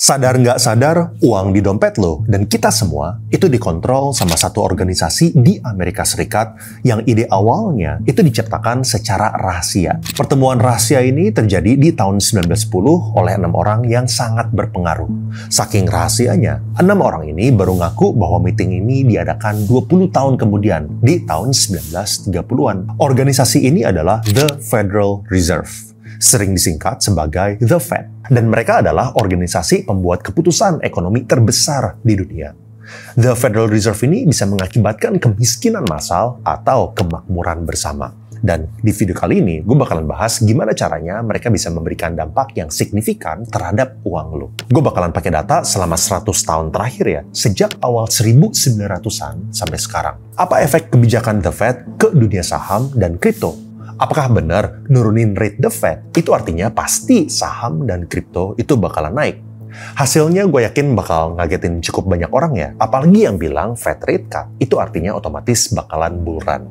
Sadar nggak sadar, uang di dompet lo dan kita semua itu dikontrol sama satu organisasi di Amerika Serikat yang ide awalnya itu diciptakan secara rahasia. Pertemuan rahasia ini terjadi di tahun 1910 oleh 6 orang yang sangat berpengaruh. Saking rahasianya, 6 orang ini baru ngaku bahwa meeting ini diadakan 20 tahun kemudian di tahun 1930-an. Organisasi ini adalah The Federal Reserve, sering disingkat sebagai The Fed. Dan mereka adalah organisasi pembuat keputusan ekonomi terbesar di dunia. The Federal Reserve ini bisa mengakibatkan kemiskinan massal atau kemakmuran bersama. Dan di video kali ini, gue bakalan bahas gimana caranya mereka bisa memberikan dampak yang signifikan terhadap uang lo. Gue bakalan pakai data selama 100 tahun terakhir ya, sejak awal 1900-an sampai sekarang. Apa efek kebijakan The Fed ke dunia saham dan kripto? Apakah benar nurunin rate The Fed itu artinya pasti saham dan kripto itu bakalan naik? Hasilnya gue yakin bakal ngagetin cukup banyak orang ya, apalagi yang bilang Fed rate cut itu artinya otomatis bakalan bull run.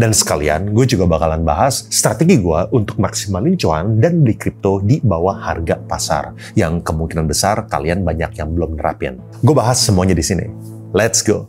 Dan sekalian gue juga bakalan bahas strategi gue untuk maksimalin cuan dan beli kripto di bawah harga pasar, yang kemungkinan besar kalian banyak yang belum nerapin. Gue bahas semuanya di sini. Let's go!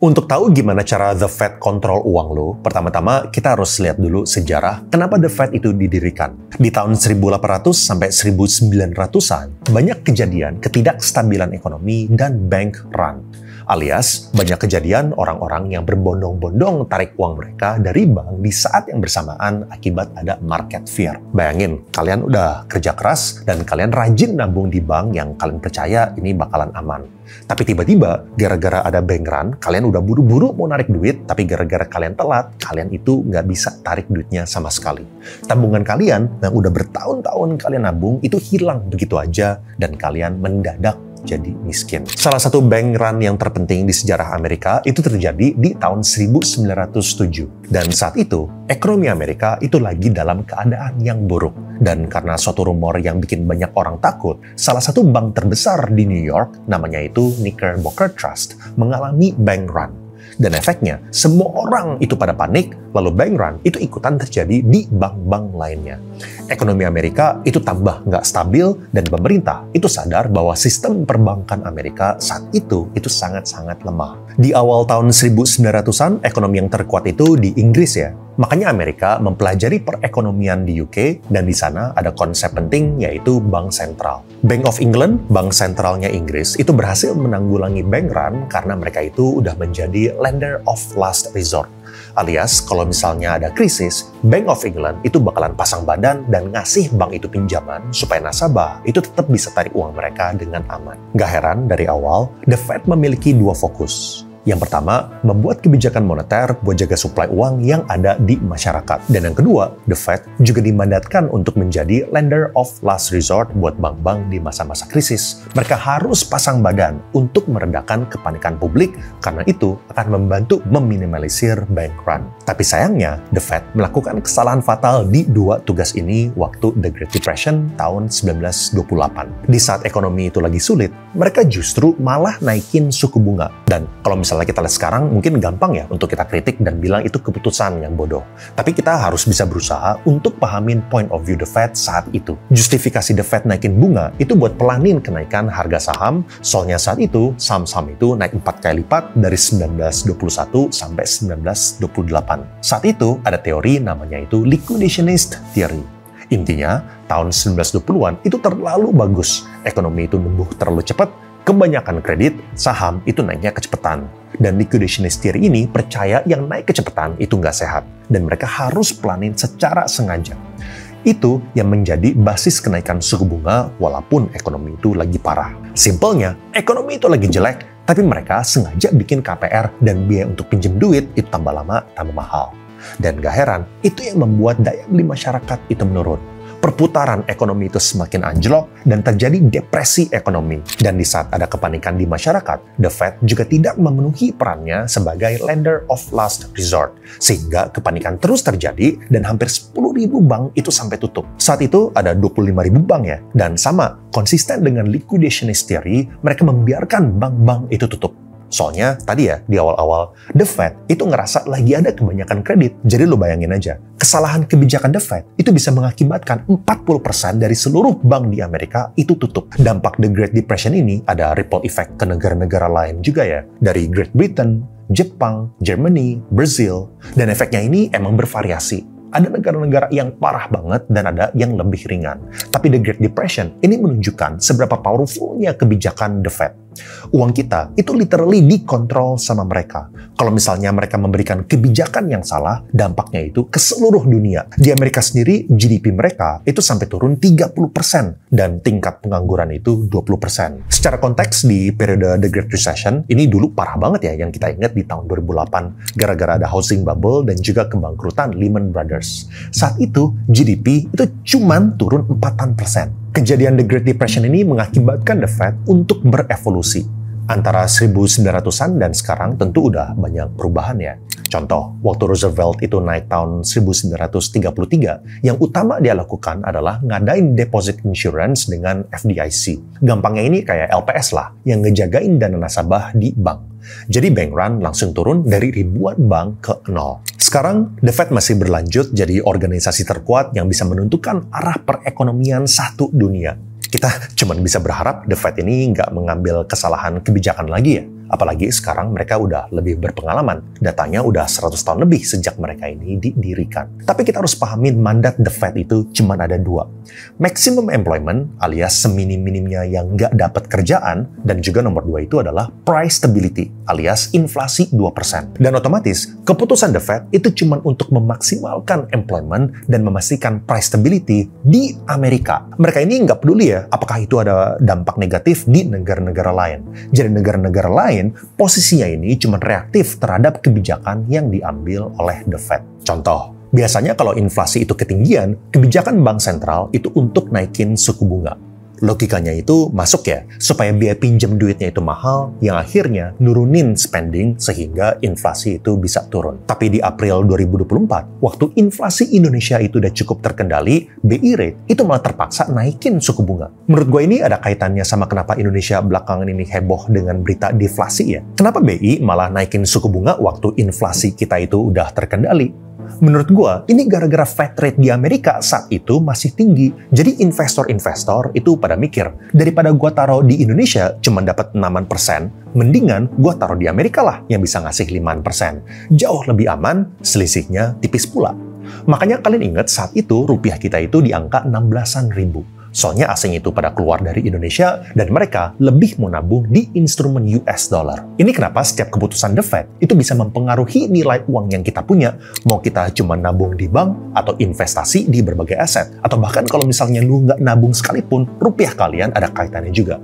Untuk tahu gimana cara The Fed kontrol uang lo, pertama-tama kita harus lihat dulu sejarah kenapa The Fed itu didirikan. Di tahun 1800 sampai 1900-an, banyak kejadian ketidakstabilan ekonomi dan bank run. Alias, banyak kejadian orang-orang yang berbondong-bondong tarik uang mereka dari bank di saat yang bersamaan akibat ada market fear. Bayangin, kalian udah kerja keras dan kalian rajin nabung di bank yang kalian percaya ini bakalan aman. Tapi tiba-tiba, gara-gara ada bank run, kalian udah buru-buru mau narik duit, tapi gara-gara kalian telat, kalian itu nggak bisa tarik duitnya sama sekali. Tabungan kalian yang udah bertahun-tahun kalian nabung, itu hilang begitu aja, dan kalian mendadak jadi miskin. Salah satu bank run yang terpenting di sejarah Amerika itu terjadi di tahun 1907. Dan saat itu, ekonomi Amerika itu lagi dalam keadaan yang buruk. Dan karena suatu rumor yang bikin banyak orang takut, salah satu bank terbesar di New York, namanya itu Knickerbocker Trust, mengalami bank run. Dan efeknya, semua orang itu pada panik, lalu bank run itu ikutan terjadi di bank-bank lainnya. Ekonomi Amerika itu tambah nggak stabil, dan pemerintah itu sadar bahwa sistem perbankan Amerika saat itu sangat-sangat lemah. Di awal tahun 1900-an, ekonomi yang terkuat itu di Inggris ya. Makanya Amerika mempelajari perekonomian di UK, dan di sana ada konsep penting yaitu bank sentral. Bank of England, bank sentralnya Inggris, itu berhasil menanggulangi bank run karena mereka itu udah menjadi lender of last resort. Alias, kalau misalnya ada krisis, Bank of England itu bakalan pasang badan dan ngasih bank itu pinjaman supaya nasabah itu tetap bisa tarik uang mereka dengan aman. Gak heran dari awal, The Fed memiliki dua fokus. Yang pertama, membuat kebijakan moneter buat jaga suplai uang yang ada di masyarakat. Dan yang kedua, The Fed juga dimandatkan untuk menjadi lender of last resort buat bank-bank di masa-masa krisis. Mereka harus pasang badan untuk meredakan kepanikan publik, karena itu akan membantu meminimalisir bank run. Tapi sayangnya, The Fed melakukan kesalahan fatal di dua tugas ini waktu The Great Depression tahun 1928. Di saat ekonomi itu lagi sulit, mereka justru malah naikin suku bunga. Dan kalau misalnya kita lihat sekarang, mungkin gampang ya untuk kita kritik dan bilang itu keputusan yang bodoh. Tapi kita harus bisa berusaha untuk pahamin point of view The Fed saat itu. Justifikasi The Fed naikin bunga itu buat pelanin kenaikan harga saham, soalnya saat itu saham-saham itu naik 4 kali lipat dari 1921 sampai 1928. Saat itu ada teori namanya itu liquidationist theory. Intinya, tahun 1920-an itu terlalu bagus. Ekonomi itu tumbuh terlalu cepat, kebanyakan kredit, saham itu naiknya kecepatan. Dan liquidationist theory ini percaya yang naik kecepatan itu nggak sehat. Dan mereka harus pelanin secara sengaja. Itu yang menjadi basis kenaikan suku bunga walaupun ekonomi itu lagi parah. Simpelnya, ekonomi itu lagi jelek, tapi mereka sengaja bikin KPR dan biaya untuk pinjam duit itu tambah lama, tambah mahal. Dan gak heran, itu yang membuat daya beli masyarakat itu menurun. Perputaran ekonomi itu semakin anjlok dan terjadi depresi ekonomi. Dan di saat ada kepanikan di masyarakat, The Fed juga tidak memenuhi perannya sebagai lender of last resort. Sehingga kepanikan terus terjadi dan hampir 10.000 bank itu sampai tutup. Saat itu ada 25.000 bank ya. Dan sama, konsisten dengan liquidationist theory, mereka membiarkan bank-bank itu tutup. Soalnya tadi ya, di awal-awal, The Fed itu ngerasa lagi ada kebanyakan kredit. Jadi lo bayangin aja, kesalahan kebijakan The Fed itu bisa mengakibatkan 40% dari seluruh bank di Amerika itu tutup. Dampak The Great Depression ini ada ripple effect ke negara-negara lain juga ya. Dari Great Britain, Jepang, Germany, Brazil. Dan efeknya ini emang bervariasi. Ada negara-negara yang parah banget dan ada yang lebih ringan. Tapi The Great Depression ini menunjukkan seberapa powerfulnya kebijakan The Fed. Uang kita itu literally dikontrol sama mereka. Kalau misalnya mereka memberikan kebijakan yang salah, dampaknya itu ke seluruh dunia. Di Amerika sendiri, GDP mereka itu sampai turun 30% dan tingkat pengangguran itu 20%. Secara konteks di periode The Great Recession, ini dulu parah banget ya yang kita ingat di tahun 2008 gara-gara ada housing bubble dan juga kebangkrutan Lehman Brothers. Saat itu, GDP itu cuman turun 4%. Kejadian The Great Depression ini mengakibatkan The Fed untuk berevolusi. Antara 1900-an dan sekarang tentu udah banyak perubahan ya. Contoh, waktu Roosevelt itu naik tahun 1933, yang utama dia lakukan adalah ngadain deposit insurance dengan FDIC. Gampangnya ini kayak LPS lah, yang ngejagain dana nasabah di bank. Jadi bank run langsung turun dari ribuan bank ke nol. Sekarang, The Fed masih berlanjut jadi organisasi terkuat yang bisa menentukan arah perekonomian satu dunia. Kita cuma bisa berharap The Fed ini nggak mengambil kesalahan kebijakan lagi ya. Apalagi sekarang mereka udah lebih berpengalaman. Datanya udah 100 tahun lebih sejak mereka ini didirikan. Tapi kita harus pahamin mandat The Fed itu cuma ada dua. Maximum employment alias seminim-minimnya yang nggak dapat kerjaan. Dan juga nomor dua itu adalah price stability alias inflasi 2%. Dan otomatis keputusan The Fed itu cuma untuk memaksimalkan employment dan memastikan price stability di Amerika. Mereka ini nggak peduli ya apakah itu ada dampak negatif di negara-negara lain. Jadi negara-negara lain posisinya ini cuma reaktif terhadap kebijakan yang diambil oleh The Fed. Contoh, biasanya kalau inflasi itu ketinggian, kebijakan bank sentral itu untuk naikin suku bunga. Logikanya itu masuk ya, supaya biaya pinjam duitnya itu mahal, yang akhirnya nurunin spending sehingga inflasi itu bisa turun. Tapi di April 2024, waktu inflasi Indonesia itu udah cukup terkendali, BI rate itu malah terpaksa naikin suku bunga. Menurut gue ini ada kaitannya sama kenapa Indonesia belakangan ini heboh dengan berita deflasi ya. Kenapa BI malah naikin suku bunga waktu inflasi kita itu udah terkendali? Menurut gue, ini gara-gara Fed rate di Amerika saat itu masih tinggi. Jadi investor-investor itu pada mikir, daripada gue taruh di Indonesia cuma dapat 6%, mendingan gue taruh di Amerika lah yang bisa ngasih 5%. Jauh lebih aman, selisihnya tipis pula. Makanya kalian ingat saat itu rupiah kita itu di angka 16-an ribu. Soalnya asing itu pada keluar dari Indonesia dan mereka lebih mau nabung di instrumen US dollar. Ini kenapa setiap keputusan The Fed itu bisa mempengaruhi nilai uang yang kita punya. Mau kita cuma nabung di bank atau investasi di berbagai aset. Atau bahkan kalau misalnya lu nggak nabung sekalipun, rupiah kalian ada kaitannya juga.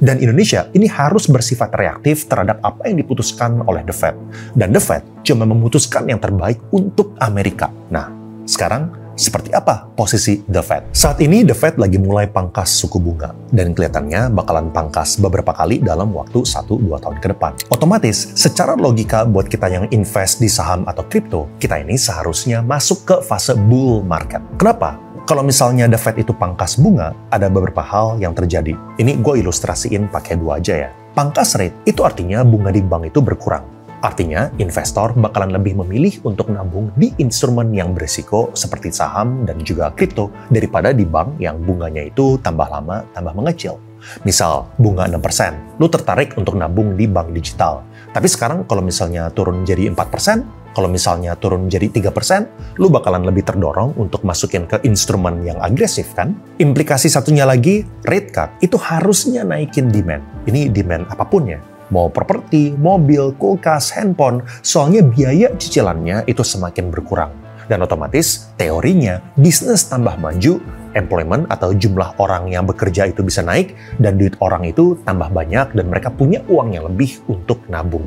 Dan Indonesia ini harus bersifat reaktif terhadap apa yang diputuskan oleh The Fed. Dan The Fed cuma memutuskan yang terbaik untuk Amerika. Nah, sekarang seperti apa posisi The Fed? Saat ini The Fed lagi mulai pangkas suku bunga dan kelihatannya bakalan pangkas beberapa kali dalam waktu 1-2 tahun ke depan. Otomatis, secara logika buat kita yang invest di saham atau kripto, kita ini seharusnya masuk ke fase bull market. Kenapa? Kalau misalnya The Fed itu pangkas bunga, ada beberapa hal yang terjadi. Ini gue ilustrasiin pakai dua aja ya. Pangkas rate itu artinya bunga di bank itu berkurang. Artinya, investor bakalan lebih memilih untuk nabung di instrumen yang berisiko seperti saham dan juga kripto daripada di bank yang bunganya itu tambah lama, tambah mengecil. Misal, bunga 6%, lu tertarik untuk nabung di bank digital. Tapi sekarang kalau misalnya turun jadi 4%, kalau misalnya turun jadi 3%, lu bakalan lebih terdorong untuk masukin ke instrumen yang agresif kan? Implikasi satunya lagi, rate cut itu harusnya naikin demand. Ini demand apapun ya. Mau properti, mobil, kulkas, handphone, soalnya biaya cicilannya itu semakin berkurang. Dan otomatis, teorinya, bisnis tambah maju, employment atau jumlah orang yang bekerja itu bisa naik, dan duit orang itu tambah banyak dan mereka punya uang yang lebih untuk nabung.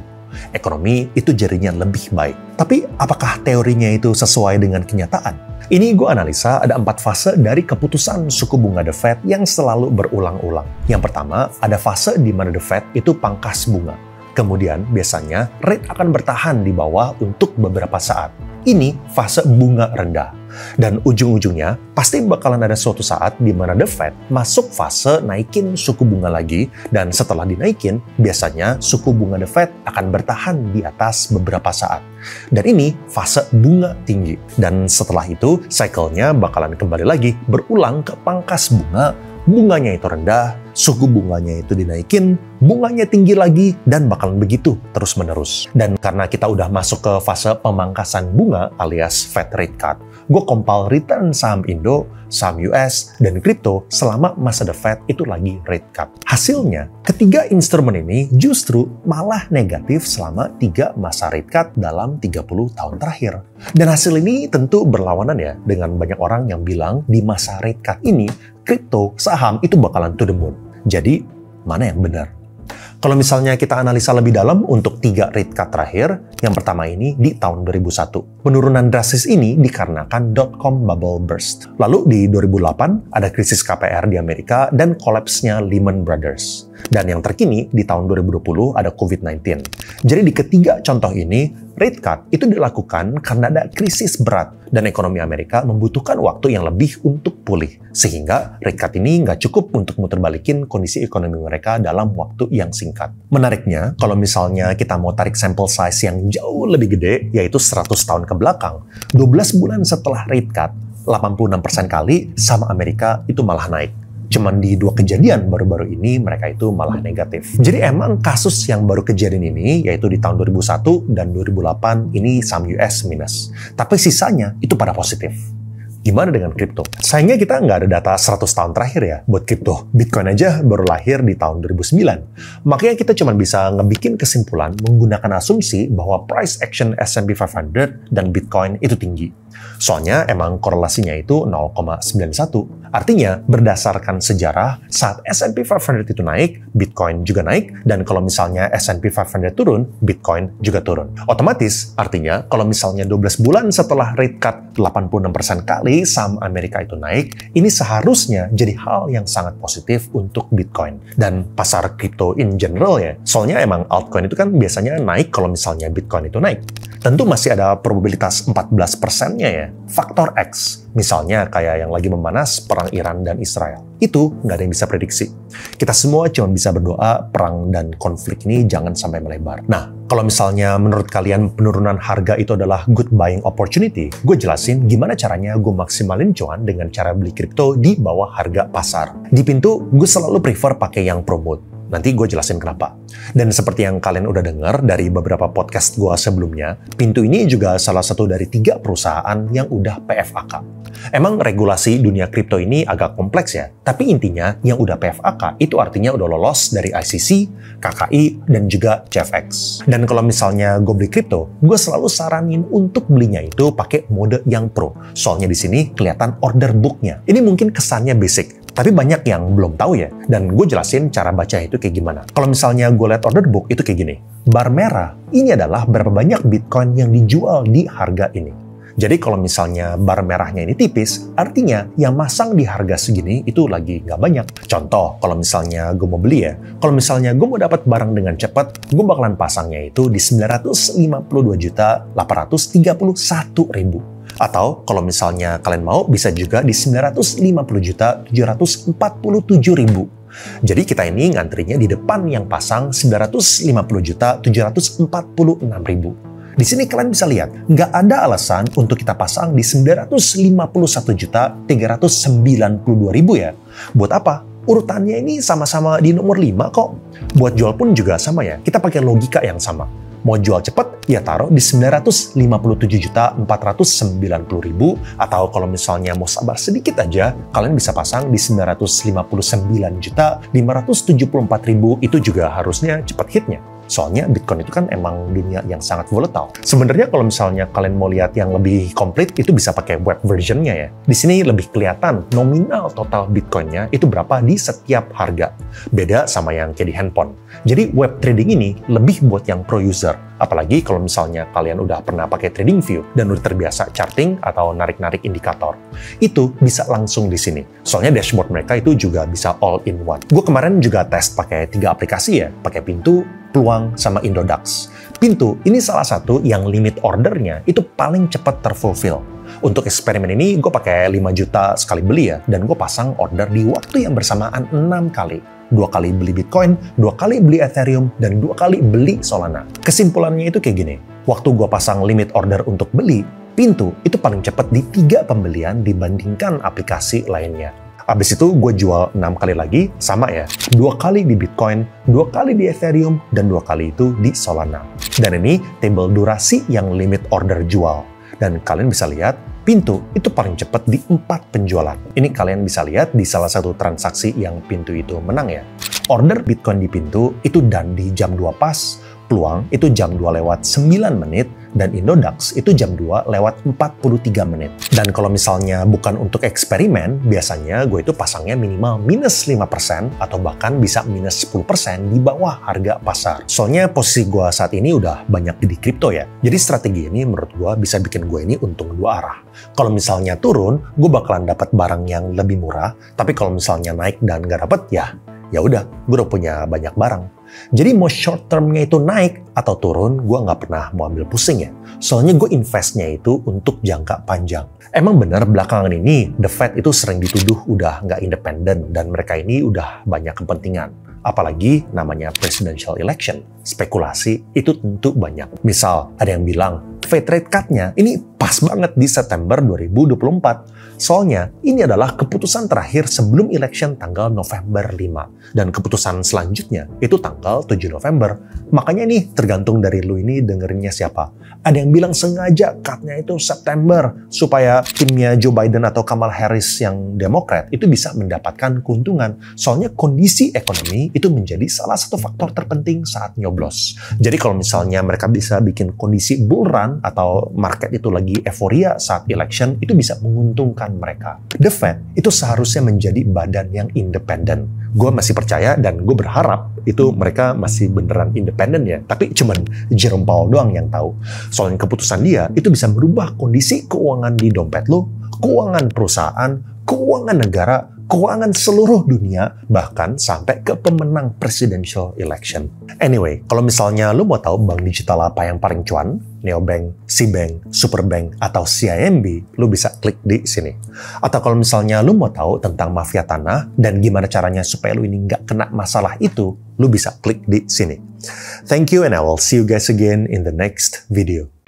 Ekonomi itu jadinya lebih baik. Tapi apakah teorinya itu sesuai dengan kenyataan? Ini gue analisa ada 4 fase dari keputusan suku bunga The Fed yang selalu berulang-ulang. Yang pertama, ada fase di mana The Fed itu pangkas bunga. Kemudian biasanya rate akan bertahan di bawah untuk beberapa saat. Ini fase bunga rendah. Dan ujung-ujungnya pasti bakalan ada suatu saat di mana The Fed masuk fase naikin suku bunga lagi, dan setelah dinaikin, biasanya suku bunga The Fed akan bertahan di atas beberapa saat. Dan ini fase bunga tinggi. Dan setelah itu, cycle-nya bakalan kembali lagi berulang ke pangkas bunga. Bunganya itu rendah, suku bunganya itu dinaikin, bunganya tinggi lagi, dan bakalan begitu terus-menerus. Dan karena kita udah masuk ke fase pemangkasan bunga alias Fed rate cut, gue compile return saham Indo, saham US, dan kripto selama masa The Fed itu lagi rate cut. Hasilnya, ketiga instrumen ini justru malah negatif selama 3 masa rate cut dalam 30 tahun terakhir. Dan hasil ini tentu berlawanan ya dengan banyak orang yang bilang di masa rate cut ini, kripto, saham itu bakalan to the moon. Jadi, mana yang benar? Kalau misalnya kita analisa lebih dalam untuk 3 rate cut terakhir, yang pertama ini di tahun 2001. Penurunan drastis ini dikarenakan dot-com bubble burst. Lalu di 2008 ada krisis KPR di Amerika dan kolapsnya Lehman Brothers. Dan yang terkini di tahun 2020 ada COVID-19. Jadi di ketiga contoh ini, rate cut itu dilakukan karena ada krisis berat dan ekonomi Amerika membutuhkan waktu yang lebih untuk pulih. Sehingga rate cut ini nggak cukup untuk muterbalikin kondisi ekonomi mereka dalam waktu yang singkat. Menariknya, kalau misalnya kita mau tarik sample size yang jauh lebih gede, yaitu 100 tahun ke belakang, 12 bulan setelah rate cut, 86% kali sama Amerika itu malah naik. Cuman di 2 kejadian baru-baru ini mereka itu malah negatif. Jadi emang kasus yang baru kejadian ini, yaitu di tahun 2001 dan 2008, ini saham US minus. Tapi sisanya itu pada positif. Gimana dengan kripto? Sayangnya kita nggak ada data 100 tahun terakhir ya buat kripto. Bitcoin aja baru lahir di tahun 2009. Makanya kita cuma bisa ngebikin kesimpulan menggunakan asumsi bahwa price action S&P 500 dan Bitcoin itu tinggi. Soalnya emang korelasinya itu 0,91. Artinya berdasarkan sejarah, saat S&P 500 itu naik, Bitcoin juga naik, dan kalau misalnya S&P 500 turun, Bitcoin juga turun. Otomatis artinya kalau misalnya 12 bulan setelah rate cut 86% kali saham Amerika itu naik, ini seharusnya jadi hal yang sangat positif untuk Bitcoin dan pasar kripto in general ya. Soalnya emang altcoin itu kan biasanya naik kalau misalnya Bitcoin itu naik. Tentu masih ada probabilitas 14%-nya ya. Faktor X, misalnya kayak yang lagi memanas perang Iran dan Israel. Itu nggak ada yang bisa prediksi. Kita semua cuma bisa berdoa perang dan konflik ini jangan sampai melebar. Nah, kalau misalnya menurut kalian penurunan harga itu adalah good buying opportunity, gue jelasin gimana caranya gue maksimalin cuan dengan cara beli kripto di bawah harga pasar. Di pintu, gue selalu prefer pakai yang promote. Nanti gue jelasin kenapa. Dan seperti yang kalian udah dengar dari beberapa podcast gue sebelumnya, Pintu ini juga salah satu dari 3 perusahaan yang udah PFAK. Emang regulasi dunia kripto ini agak kompleks ya, tapi intinya yang udah PFAK itu artinya udah lolos dari ICC, KKI, dan juga CFX. Dan kalau misalnya gue beli kripto, gue selalu saranin untuk belinya itu pakai mode yang pro. Soalnya di sini kelihatan order booknya. Ini mungkin kesannya basic, tapi banyak yang belum tahu ya, dan gue jelasin cara baca itu kayak gimana. Kalau misalnya gue lihat order book, itu kayak gini. Bar merah, ini adalah berapa banyak Bitcoin yang dijual di harga ini. Jadi kalau misalnya bar merahnya ini tipis, artinya yang masang di harga segini itu lagi nggak banyak. Contoh, kalau misalnya gue mau beli ya, kalau misalnya gue mau dapat barang dengan cepat, gue bakalan pasangnya itu di 952.831.000. Atau kalau misalnya kalian mau, bisa juga di 950.747.000. Jadi kita ini ngantrinya di depan yang pasang 950.746.000. Di sini kalian bisa lihat, nggak ada alasan untuk kita pasang di 951.392.000 ya. Buat apa? Urutannya ini sama-sama di nomor 5 kok. Buat jual pun juga sama ya, kita pakai logika yang sama. Mau jual cepat, ya taruh di 957.490.000, atau kalau misalnya mau sabar sedikit aja, kalian bisa pasang di 959.574.000, itu juga harusnya cepat hitnya. Soalnya Bitcoin itu kan emang dunia yang sangat volatile. Sebenarnya kalau misalnya kalian mau lihat yang lebih komplit, itu bisa pakai web versionnya ya. Di sini lebih kelihatan nominal total Bitcoinnya itu berapa di setiap harga. Beda sama yang kayak di handphone. Jadi web trading ini lebih buat yang pro user. Apalagi kalau misalnya kalian udah pernah pakai TradingView dan udah terbiasa charting atau narik-narik indikator. Itu bisa langsung di sini. Soalnya dashboard mereka itu juga bisa all in one. Gue kemarin juga tes pakai 3 aplikasi ya. Pakai Pintu, Pluang, sama Indodax. Pintu ini salah satu yang limit ordernya itu paling cepat terfulfill. Untuk eksperimen ini gue pakai 5 juta sekali beli ya, dan gue pasang order di waktu yang bersamaan 6 kali. 2 kali beli Bitcoin, 2 kali beli Ethereum, dan 2 kali beli Solana. Kesimpulannya itu kayak gini, waktu gue pasang limit order untuk beli, Pintu itu paling cepat di 3 pembelian dibandingkan aplikasi lainnya. Abis itu gue jual 6 kali lagi, sama ya, 2 kali di Bitcoin, 2 kali di Ethereum, dan 2 kali itu di Solana. Dan ini table durasi yang limit order jual. Dan kalian bisa lihat, Pintu itu paling cepat di 4 penjualan. Ini kalian bisa lihat di salah satu transaksi yang Pintu itu menang ya. Order Bitcoin di Pintu itu done di jam 2 pas, Pluang itu jam 2 lewat 9 menit, dan Indodax itu jam 2 lewat 43 menit. Dan kalau misalnya bukan untuk eksperimen, biasanya gue itu pasangnya minimal minus 5% atau bahkan bisa minus 10% di bawah harga pasar. Soalnya posisi gue saat ini udah banyak di kripto ya. Jadi strategi ini menurut gue bisa bikin gue ini untung 2 arah. Kalau misalnya turun, gue bakalan dapat barang yang lebih murah. Tapi kalau misalnya naik dan gak dapet, ya udah, gue udah punya banyak barang. Jadi mau short termnya itu naik atau turun, gue nggak pernah mau ambil pusing ya. Soalnya gue investnya itu untuk jangka panjang. Emang bener belakangan ini, The Fed itu sering dituduh udah nggak independen dan mereka ini udah banyak kepentingan. Apalagi namanya presidential election. Spekulasi itu tentu banyak. Misal, ada yang bilang, Fed rate cut-nya ini pas banget di September 2024. Soalnya, ini adalah keputusan terakhir sebelum election tanggal November 5. Dan keputusan selanjutnya itu tanggal 7 November. Makanya nih, tergantung dari lu ini dengerinnya siapa. Ada yang bilang sengaja cut-nya itu September, supaya timnya Joe Biden atau Kamala Harris yang Demokrat itu bisa mendapatkan keuntungan. Soalnya kondisi ekonomi itu menjadi salah satu faktor terpenting saat nyoblos. Jadi kalau misalnya mereka bisa bikin kondisi bull run atau market itu lagi euforia saat election, itu bisa menguntungkan mereka. The Fed itu seharusnya menjadi badan yang independen. Gue masih percaya dan gue berharap itu mereka masih beneran independen ya. Tapi cuman Jerome Powell doang yang tahu. Soalnya keputusan dia itu bisa merubah kondisi keuangan di dompet lo, keuangan perusahaan, keuangan negara, keuangan seluruh dunia, bahkan sampai ke pemenang presidential election. Anyway, kalau misalnya lu mau tahu bank digital apa yang paling cuan, Neobank, Cbank, Superbank, atau CIMB, lu bisa klik di sini. Atau kalau misalnya lu mau tahu tentang mafia tanah dan gimana caranya supaya lu ini nggak kena masalah itu, lu bisa klik di sini. Thank you and I will see you guys again in the next video.